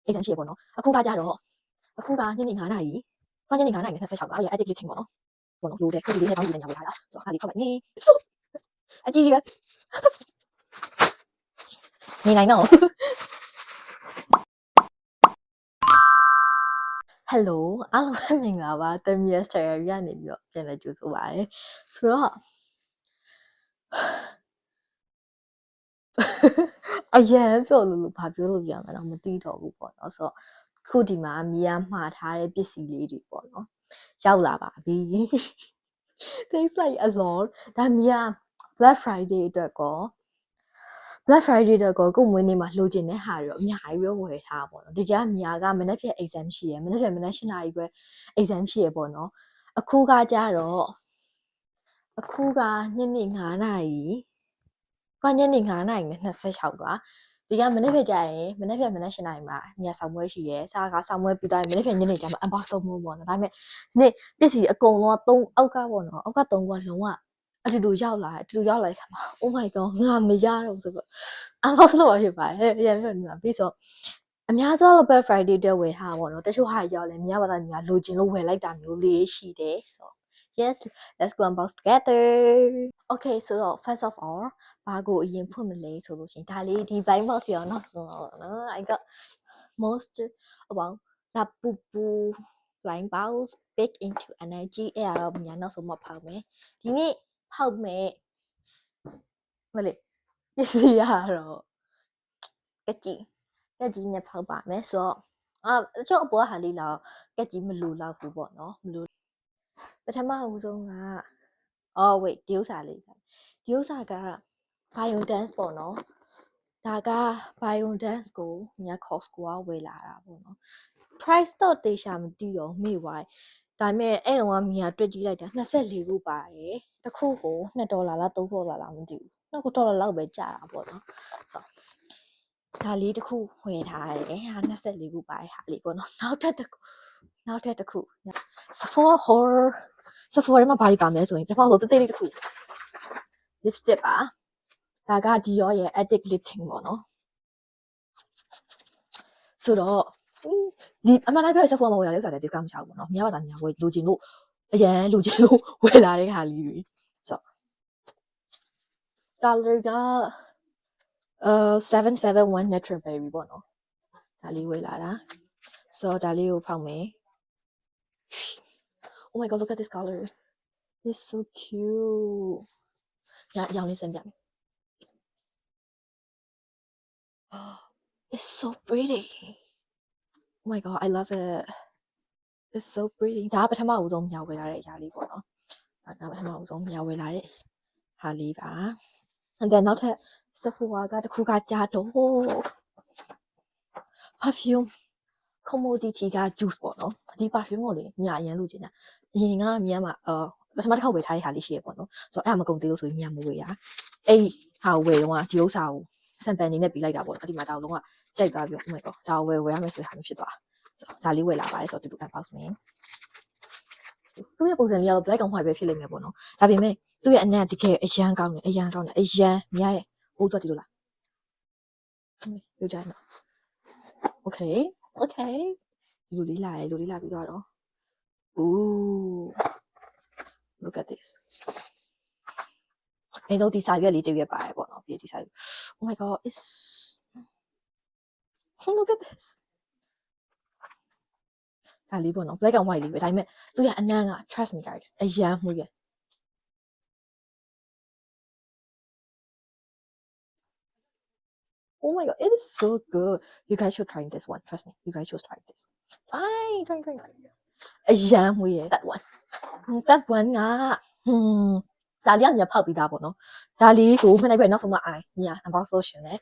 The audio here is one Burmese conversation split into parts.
အိမ်ဆန်ရှိရပေါ့နော်အခုကကြတော့အခုကညနေ9နာရီညနေ9နာရီနဲ့26ပါရဲ့ edit lifting ပေါ့နော်လို့တဲ့ဒီလေးနဲ့ပေါင်းပြီးနေရလာဆိုတော့အားလေးဖောက်လိုက်နေအကြည့်ရနေနိုင်တော့ Hello အားလုံးမင်္ဂလာပါတမီး Style ရနေပြီးတော့ပြန်လည်ကြိုဆိုပါရစေဆိုတော့အရင်ပြောလို့ဘာပြောလို့ပြန်မလဲမသိတော့ဘူးပေါ့နော်ဆိုတော့ခုဒီမှာမီးယားမှားထားတဲ့ပစ္စည်းလေးတွေပေါ့နော်ရောက်လာပါပြီ Thanks like a lot ဒါမီးယား Black Friday အတွက်ကော Black Friday အတွက်ကောကိုမွေးနေ့မှာလှူကျင်တဲ့ဟာတွေတော့အများကြီးပဲဝယ်ထားပေါ့နော်ဒီကမီးယားကမနေ့က exam ရှိရယ်မနေ့က8နာရီပဲ exam ရှိရယ်ပေါ့နော်အခုကကြတော့အခုကညနေ9နာရီညနေ9နာရီနဲ့26ပါဒီကမနေ့ကကြာရင်မနေ့က8နာရီမှာမြတ်ဆောင်ပွဲရှိရဲစားကဆောင်ပွဲပြီးတိုင်းမနေ့ကညနေကျမှ unbox လုပ်မှုပေါ့နော်ဒါပေမဲ့ဒီနေ့ပစ္စည်းအကုန်လုံး3အောက်ကပေါ့နော်အောက်က3ကလုံးဝအတူတူရောက်လာခါမှာ Oh my god ငါမရတော့ဆိုတော့ unbox လုပ်ရဖြစ်ပါတယ်အရင်ပြောနေမှာပြီးဆိုအများဆုံးတော့ Black Friday တွေဝယ်ထားပါတော့တချို့ဟာရောက်လဲမြတ်ဘာသာညာလိုချင်လို့ဝယ်လိုက်တာမျိုးလေးရှိတယ်ဆို Yes let's go unbox together Okay so first of all ဘာကိုအရင်ဖွင့်မလဲဆိုလို့ရှင်ဒါလေးဒီ blind box ရောနောက်ဆုံးတော့နော် I got most about la pupu blind box big into energy အဲ့ဒါတော့ညာနောက်ဆုံးမှဖောက်မယ်ဒီနေ့ဖောက်မယ်မလေးပစ္စည်းရတော့ကကြီးနဲ့ဖောက်ပါမယ်ဆိုတော့တချို့အပေါ်ဟာလေးတော့ကကြီးမလိုတော့ဘူးပေါ့နော်မလိုပထမဦးဆုံးကwait ဒီဥစ္စာလေးဒီဥစ္စာက bio dance ပေါ့နော်ဒါက bio dance ကိုမြတ် Costco ကဝယ်လာတာပေါ့နော် price တော့တေချာမသိတော့မေ့သွားဒါပေမဲ့အဲ့တော့ကမြတ်တွက်ကြည့်လိုက်တာ24ခုပါတယ်တစ်ခုကို$2လား$3လားမသိဘူးနှစ်ခု$လောက်ပဲကြာတာပေါ့နော်ဆိုဒါလေးတစ်ခုဝယ်ထားတယ်ဟာ24ခုပါတဲ့ဟာလေးပေါ့နော်နောက်ထပ်တစ်ခု Sephora မှာဘာတွေပါမလဲဆိုရင်ပထမဆုံးတေးလေးတစ်ခု lipstick ပါဒါက Dior ရဲ့ Addict Lifting ပေါ့နော်ဆိုတော့ဒီအမှန်တမ်းပြော Sephora မှာဝယ်ရတဲ့ဥစ္စာတွေ discount မချဘူးပေါ့နော်မြတ်ဘာသာညာဝယ်လိုချင်လို့အရန်လိုချင်လို့ဝယ်လာတဲ့ဟာလေးတွေဆိုcolor က771 natural berry ပေါ့နော်ဒါလေးဝယ်လာတာဆိုတော့ဒါလေးကိုဖောက်မယ် Oh my god look at this color it's so cute ညရောင်လေးစမ်းပြမယ် it's so pretty oh my god I love it it's so pretty ဒါပထမဦးဆုံးမြဝယ်လာတဲ့အရာလေးပေါ့နော်ဒါပထမဦးဆုံးမြဝယ်လာတဲ့ဟာလေးပါ and then နောက်ထပ် Sephora ကတစ်ခုကကြာတော့ perfume commodity က juice ပေါ့နော်ဒီ perfume ကိုလေမြအရင်လို့ကျင်တာအရင်ကမြမှာပထမတစ်ခေါက်ဝယ်ထားတဲ့ဟာလေးရှိရပေါ့နော်ဆိုတော့အဲ့ဒါမကုန်သေးလို့ဆိုရင်မြမဝယ်ရအဲ့ဟာကိုဝယ်တော့ဒီဥစ္စာကိုစံပန်နေနဲ့ပြီးလိုက်တာပေါ့နော်ဒီမှာဒါလုံးဝကြိုက်သွားပြီး oh my god ဒါကိုဝယ်ရမယ်ဆိုတဲ့ဟာမျိုးဖြစ်သွားဆိုတော့ဒါလေးဝယ်လာပါတယ်ဆိုတော့တူတူ unbox မယ်သူ့ရဲ့ပုံစံလေးကတော့ black and white ပဲဖြစ်လိမ့်မယ်ပေါ့နော်ဒါပေမဲ့သူ့ရဲ့အနံ့တကယ်အရန်ကောင်းတယ်အရန်မြရဲ့ဟိုးတော့ဒီလိုလားပြောကြနော် okay ဒီလိုလေးလာပြီးတော့ ooh look at this အဲ့တော့ဒီစာရွက်လေးတစ်ရွက်ပါတယ်ပေါ့နော်ပြီးဒီစာရွက် oh my god it's look at this ဒါလေးပေါ့နော် black and white လေးပဲဒါပေမဲ့သူကအနံ့က trust me guys အရန်မှုရOh my god, it is so good. You guys should try this one. Trust me. You guys should try this. Try. Yeah, that one. That one ကဒါလေးကမြဖောက်ပြီးသားပေါ့နော်ဒါလေးကိုမနိုင်ပဲနောက်ဆုံးမှမြ unbox လုပ်ရှင်လေ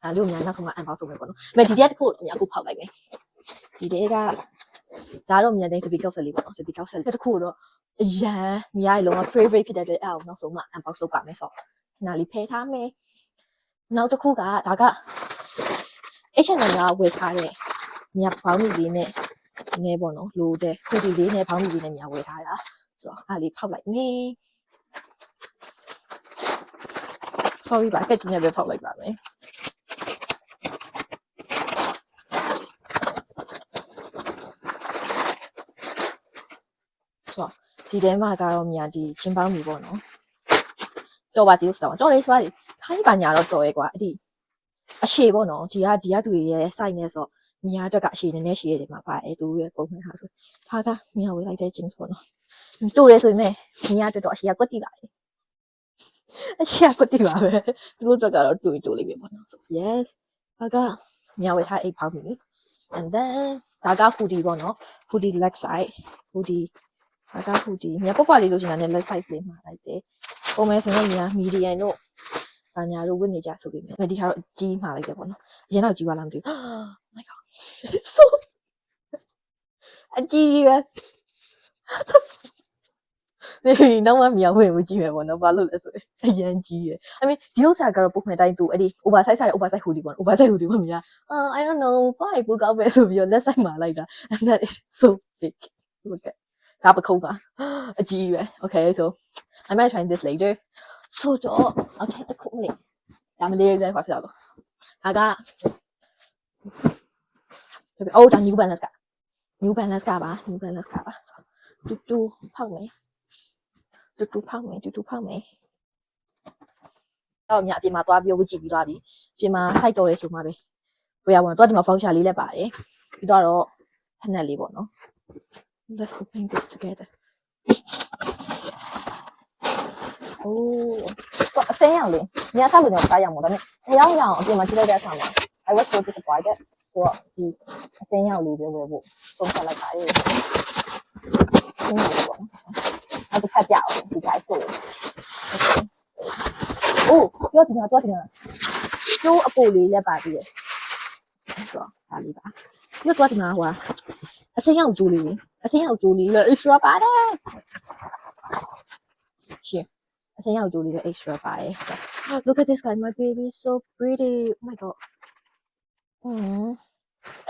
ဒါလေးကိုမြနောက်ဆုံးမှ unbox လုပ်မယ်ပေါ့နော်ဒါပေမဲ့ဒီတည်းတစ်ခုမြအခုဖောက်လိုက်မယ်ဒီတည်းကဒါတော့မြတဲ့ speaker set လေးပေါ့နော် speaker set တစ်ခုတော့အရန်မြရဲ့လုံးဝ favorite ဖြစ်တဲ့အတွက်အဲ့အောင်နောက်ဆုံးမှ unbox လုပ်ပါမယ်ဆိုတော့နားလေးဖယ်ထားမယ်နောက်တစ်ခုကဒါက H&M ကဝယ်ထားတဲ့မြပေါင်းမီလေးနဲ့နဲပေါ့နော်လိုတဲ့ခူတီလေးနဲ့ပေါင်းမီလေးနဲ့မြဝယ်ထားတာဆိုတော့အားလေးဖောက်လိုက်မယ် sorry ပါကက်ကြီးနဲ့ပဲဖောက်လိုက်ပါမယ် ဆိုဒီထဲမှာကတော့မြာဒီချင်းပေါင်းပြီပေါ့နော်တော်ပါစီလို့ဆိုတော့တော်လေးဆိုရတယ်ခိုင်းပါညာတော့တော်ရဲကွာအဲ့ဒီအရှိပေါ့နော်ဒီကသူရဲ့ site နဲ့ဆိုမြာအတွက်ကအရှိနည်းနည်းရှိရတယ်မှာပါတယ်သူရဲ့ပုံမှန်ဟာဆိုဟာကမြာဝေးလိုက်တဲ့ jeans ပေါ့နော်တူတယ်ဆိုရင်မြာအတွက်တော့အရှိကကွက်တိလာတယ်အရှိကကွက်တိပါပဲသူတို့အတွက်ကတော့တူလိမ့်မယ်ပေါ့နော်ဆို yes ဟာကမြာဝေးထားအိတ်ဖောင်းပြီ and then ဒါက hoodie ပေါ့နော် hoodie leg side hoodie ဒါက hoodie မြာပွားလေးလို့ရှင်တာနဲ့ leg size လေးမှာလိုက်တယ်ပုံမှန်ဆိုရင်မြာ medium တို့ဘာညာတို့ဝတ်နေကြဆိုပြီးမြာဒီခါတော့ကြီးမှာလိုက်တယ်ပေါ့နော်အရင်တော့ကြီးသွားလားမသိဘူး oh my god so အကြီးပဲဒီနောက်မှမြာဝင်ကြည့်မယ်ပေါ့နော်ဘာလို့လဲဆိုအရင်ကြီးရယ် I mean ဒီဥစ္စာကတော့ပုံမှန်တိုင်းသူအဲ့ဒီ oversize တဲ့ oversize hoodie ပေါ့နော် oversize hoodie ပေါ့မြာI don't know ဘာပိုကောက်ပဲဆိုပြီးတော့ let's side မှာလိုက်တာ and that is so big look at ဒါပခုံးကအကြီးပဲ okay so I might try this later so တော့ okay တခုမလေးဒါမလေးပဲခွာဖြစ်တော့ဒါကအိုးဒါ new balance က new balance ကပါ new balance ကပါတူဖောက်မယ်တူဖောက်မယ်တော့မြအပြင်မှာသွားပြီးဝစ်ကြည့်ပြီးသွားပြီပြင်မှာ site တော်ရဲဆိုမှပဲဘယ်ရဝင်တော့ဒီမှာ voucher လေးလည်းပါတယ်ပြီးတော့ဖက်နက်လေးပေါ့နော် let's open this together โอ้ก็အစင်းရောင်လေးမြတ်ဆောက်လို့တော့စားရမှာဒါပေမဲ့အရောင်အပြင်မှာကြည့်လိုက်တဲ့အခါမှာ I was so disappointed ဆိုတော့ဒီအစင်းရောင်လေးပဲဝယ်ဖို့ဆုံးဖြတ်လိုက်ပါတယ်ဒီမှာပေါ့နော်အဲ့ဒီခက်ပြအောင်ဒီတိုင်းဆိုโอ้ပြောဒီမှာကျိုးအပိုလေးလက်ပါသေးတယ်ဆိုတော့ဒါလေးပါပြောဒီမှာဟိုအစင်းရောင်ကျိုးလေးလည်း extra ပါတယ်ရှင်းအစင်းရောင်ကျိုးလေးလည်း extra ပါတယ် look at this guy my baby is so pretty oh my god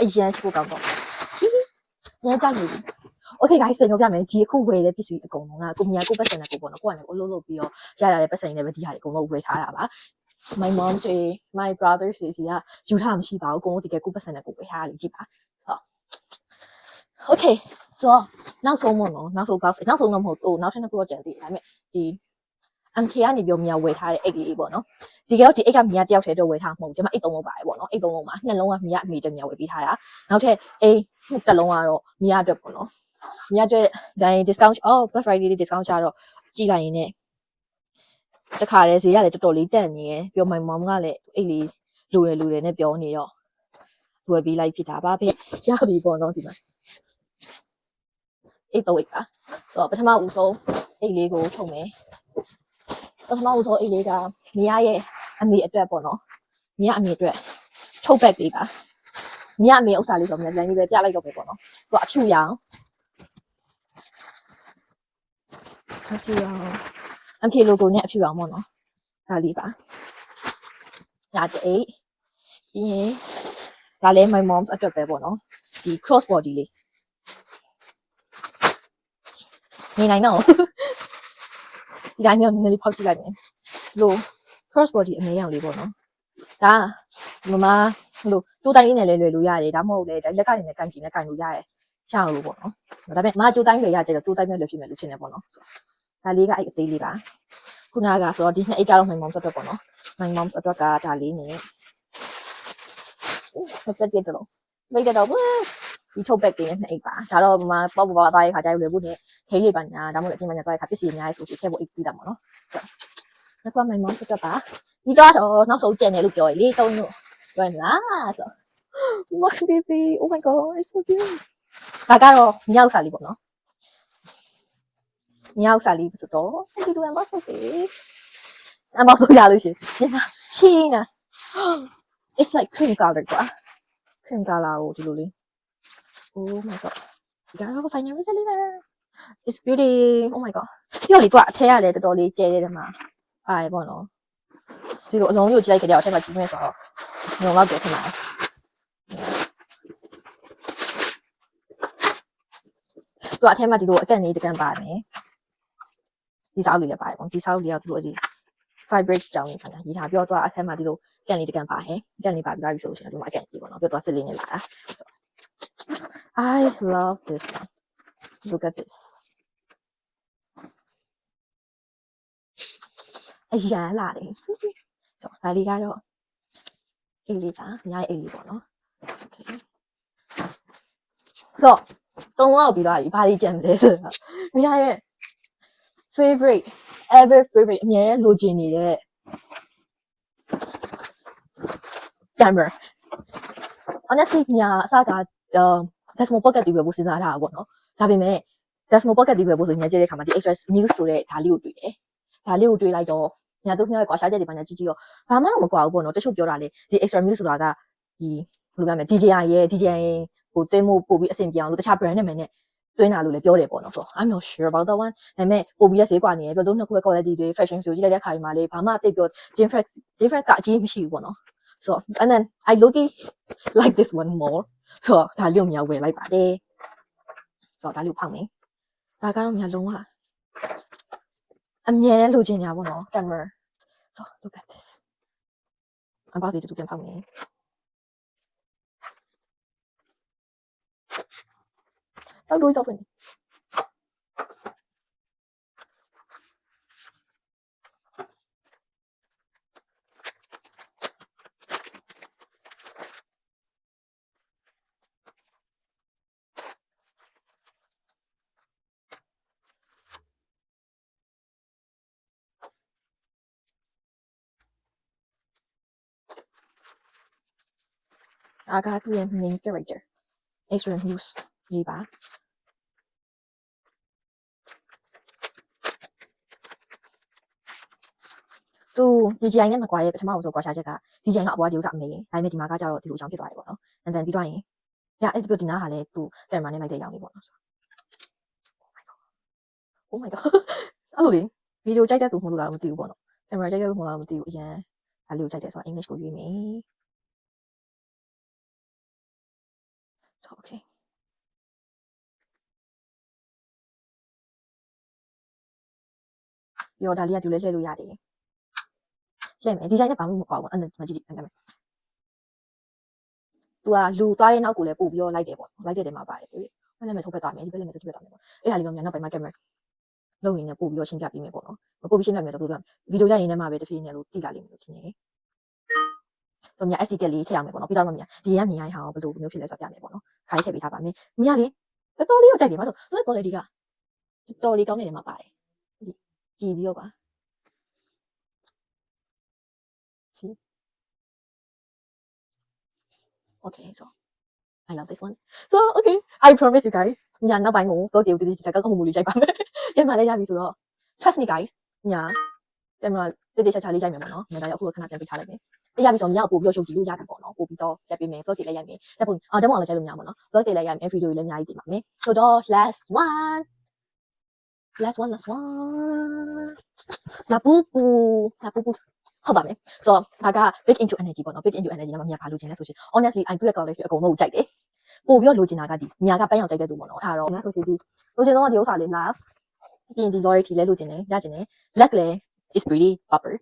အရင်ချိုးကောင်းတော့ညကြိုက်နေပြီ okay guys ပြန်ပြောပြမယ်ဒီအခုဝယ်တဲ့ပစ္စည်းအကုန်လုံးကကိုမြာကိုပတ်စံနဲ့ကိုပေါ့နော်ကိုကလည်းကိုလှုပ်ပြီးတော့ရရတဲ့ပတ်စံတွေပဲဒီဟာတွေအကုန်လုံးဝယ်ထားတာပါ my mom say my brother says ကယူထားမှရှိပါဘူးအကုန်လုံးတကယ်ကိုပတ်စံနဲ့ကိုဝယ်ထားတာလေကြည့်ပါဟုတ် okay so နောက်ဆုံးပေါ့နော်နောက်ဆုံးတော့မဟုတ်ဘူးနောက်ထပ်တစ်ခုတော့ကြံသေးတယ်ဒါပေမဲ့ဒီ MK ကနေပြောမြာဝယ်ထားတဲ့အိတ်လေးပေါ့နော်ဒီကတော့ဒီအိတ်ကမြာတယောက်တည်းတော့ဝယ်ထားမှာမဟုတ်ကျွန်မအိတ်သုံးလုံးပါတယ်ပေါ့နော်အိတ်သုံးလုံးမှာနှလုံးကမြာအမေတမြာဝယ်ပေးထားတာနောက်ထပ်အိတ်တစ်လုံးကတော့မြာအတွက်ပေါ့နော်မြာအတွက်ဒါရင် discount Black Friday လေး discount ချတော့ကြည့်လိုက်ရင်လည်းတခါတည်းဈေးကလည်းတော်တော်လေးတက်နေရယ်ပြော my mom ကလည်းအိတ်လေးလိုတယ်နဲ့ပြောနေတော့ဝယ်ပေးလိုက်ဖြစ်တာပါပဲရပြီပေါ့နော်ဒီမှာအိတ်တော့အိတ်ပါဆိုတော့ပထမဦးဆုံးအိတ်လေးကိုထုတ်မယ်ပထမဦးဆုံးအိတ်လေးကမရရဲ့အမေအတွက်ပေါ့နော်မရအမေအတွက်ထုတ်ဘက်လေးပါမရအမေဥစ္စာလေးဆိုတော့လည်းလည်းပြလိုက်တော့ပဲပေါ့နော်သူကအဖြူရောင်အဖြူ logo နဲ့အဖြူရောင်ပေါ့နော်ဒါလေးပါဒါတဲ့အိတ်ပြီးရင်ဒါလည်း my mom's အတွက်ပဲပေါ့နော်ဒီ cross body လေးနေနိုင်တော့ဒီတိုင်းမျိုးနည်းနည်းလေးဖောက်ကြည့်လိုက်မယ်လို့ cross body အမဲရောင်လေးပေါ့နော်ဒါမမလို့တိုးတိုင်းလေးနဲ့လဲလွယ်လို့ရတယ်ဒါမှမဟုတ်လေလက်ကနေနဲ့ကန်ကြည့်နဲ့ကန်လို့ရတယ်ရအောင်လို့ပေါ့နော်ဒါပေမဲ့မတိုးတိုင်းလွယ်ရကြတော့တိုးတိုင်းပဲလွယ်ဖြစ်မယ်လို့ထင်တယ်ပေါ့နော်ဒါလေးကအဲ့အသေးလေးပါခုနကဆိုတော့ဒီနှစ်အိတ်ကတော့ my mom's အတွက်ပေါ့နော် my mom's အတွက်ကဒါလေးနဲ့ပတ်တက်တော့မိတ်တော့ဒီထုတ်ဘက်လေးနဲ့နှစ်အိတ်ပါဒါတော့မမပေါ့သွားတဲ့ခါကျရွယ်ဖို့နဲ့ခဲလေးပါညာဒါမှမဟုတ်အပြင်မှာညာသွားတဲ့ခါပစ္စည်းအများကြီးဆိုထည့်ဖို့အိတ်ပြီးတာပေါ့နော်ဆိုတော့ my mom's အတွက်ပါဒီတော့နောက်ဆုံးကျန်တယ်လို့ပြောရလေသုံးလို့ပြောရမလားဆို my baby oh my god it's so cute ဒါကတော့မြောက်စာလေးပေါ့နော်မြောက်စာလေးဆိုတော့ဒီလိုအမဆိုပြီအမဆိုရလို့ရှိရင်ရှင်းနေ it's like cream color ကွာ cream color ကိုဒီလိုလေး oh my god ဒါတော့ final result လေးပဲ it's beauty oh my god ပြောလေကွာအထက်ရတယ်တော်တော်လေးကျဲတဲ့မှာအားပေါ့နော်ဒီလိုအလုံးကြီးကိုကြည့်လိုက်ကြတဲ့အထက်မှာကြီးနေဆိုတော့ညောင်တော့ပြထင်ပါတယ်သူအထက်မှာဒီလိုအကန့်လေးတကန်ပါတယ်ဒီစားလေးလည်းပါတယ်ပေါ့ဒီစားလေးကဒီလိုဒီ fabric ကြောင်းနေတာရေးထားပြောတော့အထက်မှာဒီလိုအကန့်လေးတကန်ပါတယ်အကန့်လေးပါပြီးသားပြီဆိုရှင်ဒီမှာအကန့်ကြီးပေါ့နော်ပြောတော့စစ်လေးနဲ့လာတာ I love this one look at this အရန်လာတယ်ဆိုဒါလေးကတော့အေးလေးပါညာအေးလေးပေါ့နော်โอเคဆိုတော့3လောက်ပြီးသွားပြီဘာလေးကြံလဲဆိုတော့ညာရဲ့ favorite ever favorite အမြဲလိုချင်နေတဲ့ camera honestly ညာအစကDesmo Pocket ဒီဝယ်ဖို့စဉ်းစားထားတာပေါ့နော်ဒါပေမဲ့ Desmo Pocket ဒီဝယ်ဖို့ဆိုညာကျတဲ့ခါမှာဒီ extra news ဆိုတဲ့ဒါလေးကိုတွေ့တယ်ဒါလေးကိုတွေ့လိုက်တော့ညာတို့နှစ်ယောက်ကွာရှားချက်တွေပါညာကြီးကြီးရောဘာမှတော့မကွာဘူးပေါ့နော်တချို့ပြောတာလေဒီ extra news ဆိုတာကဒီဘယ်လိုပြောမလဲ DJI ရဲ့ DJI ဟိုသွင်းဖို့ပို့ပြီးအဆင်ပြေအောင်လို့တခြား brand နာမည်နဲ့သွင်းတာလို့လည်းပြောတယ်ပေါ့နော်ဆို I'm not sure about that one ဒါပေမဲ့ပို့ပြီးရဲ့ဈေးကွာနေရပြောတို့နှစ်ခုရဲ့ quality တွေ fashion ဆိုကြည့်လိုက်တဲ့ခါဒီမှာလေဘာမှတိတ်ပြော different ကအကြီးမရှိဘူးပေါ့နော် so and then I low-key like this one more so ဒါလေးကိုမြဝယ်လိုက်ပါတယ်ဆိုတော့ဒါလေးကိုဖောက်မယ်ဒါကတော့မြလုံးဝအမြဲလိုချင်ညာပေါ့နော် camera so look at this I'm about to do ပြန်ဖောက်မယ်စောက်လို့တော့ပြင်ဒါကသူ့ရဲ့ main character extra news လေးပါသူ DJI နဲ့မကွာရဲ့ပထမဆုံးကွာရှာချက်က DJI ကအပေါ်ကဒီဥစားအမေဒါပေမဲ့ဒီမှာကကြတော့ဒီလိုအကြောင်းဖြစ်သွားတယ်ပေါ့နော် and then ပြီးတော့ရင်အဲ့ဒီဒီနားဟာလည်းသူ camera နဲ့လိုက်တဲ့ရောင်လေးပေါ့နော် oh my god အဲ့လိုလေဗီဒီယိုကြိုက်တဲ့သူမဟုတ်လို့လားမသိဘူးပေါ့နော် camera ကြိုက်တဲ့သူမဟုတ်လားမသိဘူးအရင်ဒါလေးကိုကြိုက်တယ်ဆိုတော့ English ကိုရွေးမယ် so okay ပြီးတော့ဒါလေးကဒီလိုလဲလှည့်လို့ရတယ်လှည့်မယ်ဒီကြိုက်နဲ့ဘာမှမကွာဘူးအဲ့ဒါမကြည့်ကြည့်ပြန်မယ်သူကလူသွားတဲ့နောက်ကိုလည်းပို့ပြီးတော့လိုက်တယ်ပေါ့လိုက်တဲ့တဲမှာပါတယ်တွေ့ဘယ်လဲမဲ့ဆုံးဖက်သွားမယ်ဒီဘက်လဲမဲ့ဆုံးဖက်သွားမယ်ပေါ့အဲ့ဒါလေးကမြန်နောက်ပိုင်းမှာ camera လုံရင်းနဲ့ပို့ပြီးတော့ရှင်းပြပေးမယ်ပေါ့နော်ပို့ပြီးရှင်းပြမယ်ဆိုတော့ဗီဒီယိုရိုက်ရင်းနဲ့မှပဲတဖြည်းဖြည်းနဲ့လို့တိလာလိမ့်မယ်လို့ထင်တယ်ဆိုတော့မြန် SD ကလေးထည့်အောင်မယ်ပေါ့နော်ပြီးတော့မှမြန်ဒီရမြင်ရဟောဘယ်လိုမျိုးဖြစ်လဲဆိုတော့ပြမယ်ပေါ့နော်ခါးထည့်ပေးထားပါမယ်မြန်လေတော်လေးကိုကြိုက်တယ်မဆိုသူက quality ကတော်လေးကောင်းနေတယ်မှာပါတယ်ကြည်ပြီးတော့ကွာSee? Okay, so I love this one. So okay, I promise you guys. ညာနောက်ပိုင်းကိုတော့ဒီဒီချက်ကကောင်းမှုလေးကြိုက်ပါမယ်။ပြန်မလဲရပြီဆိုတော့ trust me guys. ညာပြန်မတိချာလေးကြိုက်မယ်ပေါ့နော်။ညာဒါရောက်အခုခဏပြန်ပြထားလိုက်မယ်။အေးရပြီဆိုတော့ညာပို့ပြီးတော့ရှုပ်ကြည့်လို့ရပြီပေါ့နော်။ပို့ပြီးတော့ရက်ပေးမယ်။တော့ဒီလည်းရိုက်မယ်။တက်ဖို့တမောင်လည်းကြိုက်လို့မရဘူးပေါ့နော်။တော့ဒီလည်းရိုက်မယ်။ဗီဒီယိုလည်းအများကြီးတင်ပါမယ်။ဆိုတော့ last one. La poo poo. ဟုတ်ပါမယ်ဆိုတော့ဒါက big into energy ပေါ့နော် big into energy ကမှမြတ်ဖာလိုချင်လဲဆိုရှင် honestly I do a college အကုန်လုံးကိုကြိုက်တယ်ပို့ပြီးတော့လိုချင်တာကဒီညာကပန်းရောင်ကြိုက်တဲ့သူပေါ့နော်အဲ့ဒါတော့ညာဆိုရှင်ဒီလိုချင်တော့ဒီဥစ္စာလေး love ပြီးရင်ဒီ loyalty လဲလိုချင်တယ်ရချင်တယ် black လဲ is pretty popper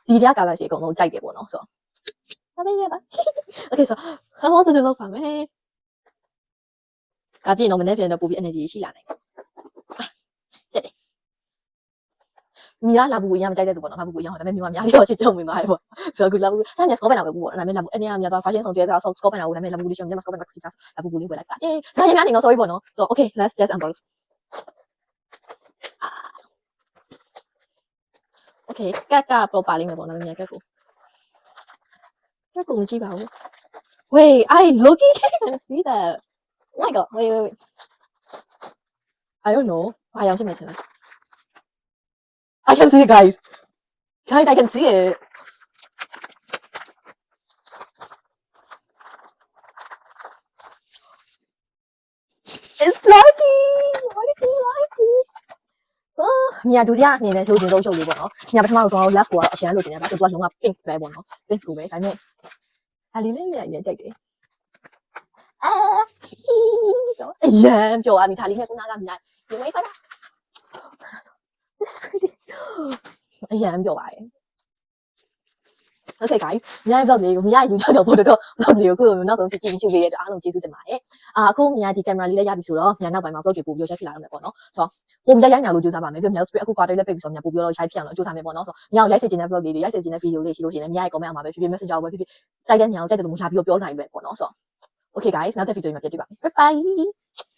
ဒီတွေက color ရှိအကုန်လုံးကြိုက်တယ်ပေါ့နော်ဆိုတော့ဒါပဲပါ okay so ဟောဆိုတော့လောက်ပါမယ်ကပြည့်တော့မနေ့ပြန်တော့ပို့ပြီး energy ရှိလာတယ်မြားလာဘူးရမ်းမကြိုက်တဲ့သူပေါ့နော်လာဘူးရမ်းဟောဒါပေမဲ့မြားလေးတော့ချစ်ကြုံမိပါတယ်ပေါ့ဆိုတော့ခုလာဘူးဆက်နေစကောပန်လာပဲဘူးပေါ့ဒါပေမဲ့လာဘူးအနေနဲ့မြားတော့ fashion ဆောင်ကျွဲစားစကောပန်လာဘူးဒါပေမဲ့လာဘူးလေးရှုံမြားစကောပန်လာခိတာလာဘူးလေးဝယ်လိုက်ပါအေးဒါရများနေတော့ sorry ပေါ့နော် so okay let's just unbox okay ကတ်proper လေးမယ်ပေါ့နော်မြားကတ်ကိုမကြည့်ပါဘူး wait I looking can see that oh my god wait I don't know ဘာရောက်ရှိမှချင်လဲI can see it, guys. Guys, I can see it. It's lucky. Lucky. မြာဒူရအနေနဲ့လိုချင်ဆုံးရှုပ်လေးပေါ့နော်။မြာပထမဆုံး left ကတော့အရှမ်းလိုချင်တယ်ဗျာ။သူကလုံးဝ pink ပဲပေါ့နော်။ pink လိုပဲဒါပေမဲ့ဒါလေးလေးရကြိုက်တယ်။အရန်ပြောရပြီဒါလေးနဲ့ခုနကမြာဒီဝေးပါလား။ It's pretty. အရန်ပြောပါတယ် Okay guys မြား vlog လေးကိုမြားယူချောချောပို့တော့ vlog လေးကိုခုလိုနောက်ဆုံးကြည့်ကြည့်ပေးရတဲ့အားလုံးကျေးဇူးတင်ပါတယ်အခုမြားဒီ camera လေးလည်းရပြီဆိုတော့မြားနောက်ပိုင်းမှာ vlog တွေပို့ပြီးရိုက်ဖြစ်လာရမယ်ပေါ့နော်ဆိုတော့ပုံရိုက်ညာလို့ကြိုးစားပါမယ်ပြီးမြား spray အခု quarter လေးပိတ်ပြီးဆိုမြားပို့ပြီးတော့ရိုက်ဖြစ်အောင်လို့ကြိုးစားမယ်ပေါ့နော်ဆိုတော့မြားကိုရိုက်စေချင်တဲ့ vlog လေးတွေရိုက်စေချင်တဲ့ video လေးရှိလို့ရှိရင်လည်းမြားရဲ့ comment အောက်မှာပဲဖြစ်ဖြစ် message အောက်ပဲဖြစ်ဖြစ်တိုက်တဲ့မြားကိုတိုက်တယ်လို့မလာပြီးတော့ပြောနိုင်ပဲပေါ့နော်ဆိုတော့ Okay guys နောက်တဲ့ video မှာပြန်တွေ့ပါမယ် bye bye